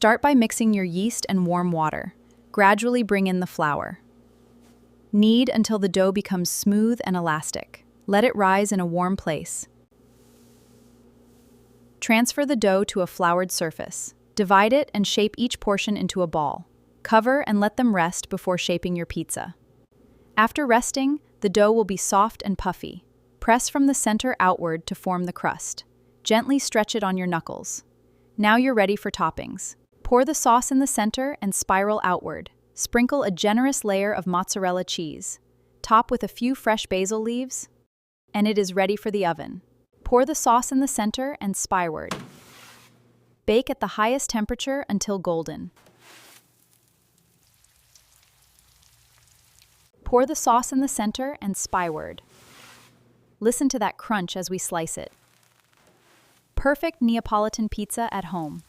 Start by mixing your yeast and warm water. Gradually bring in the flour. Knead until the dough becomes smooth and elastic. Let it rise in a warm place. Transfer the dough to a floured surface. Divide it and shape each portion into a ball. Cover and let them rest before shaping your pizza. After resting, the dough will be soft and puffy. Press from the center outward to form the crust. Gently stretch it on your knuckles. Now you're ready for toppings. Pour the sauce in the center and spiral outward. Sprinkle a generous layer of mozzarella cheese. Top with a few fresh basil leaves, and it is ready for the oven. Pour the sauce in the center and spireward. Bake at the highest temperature until golden. Pour the sauce in the center and spireward. Listen to that crunch as we slice it. Perfect Neapolitan pizza at home.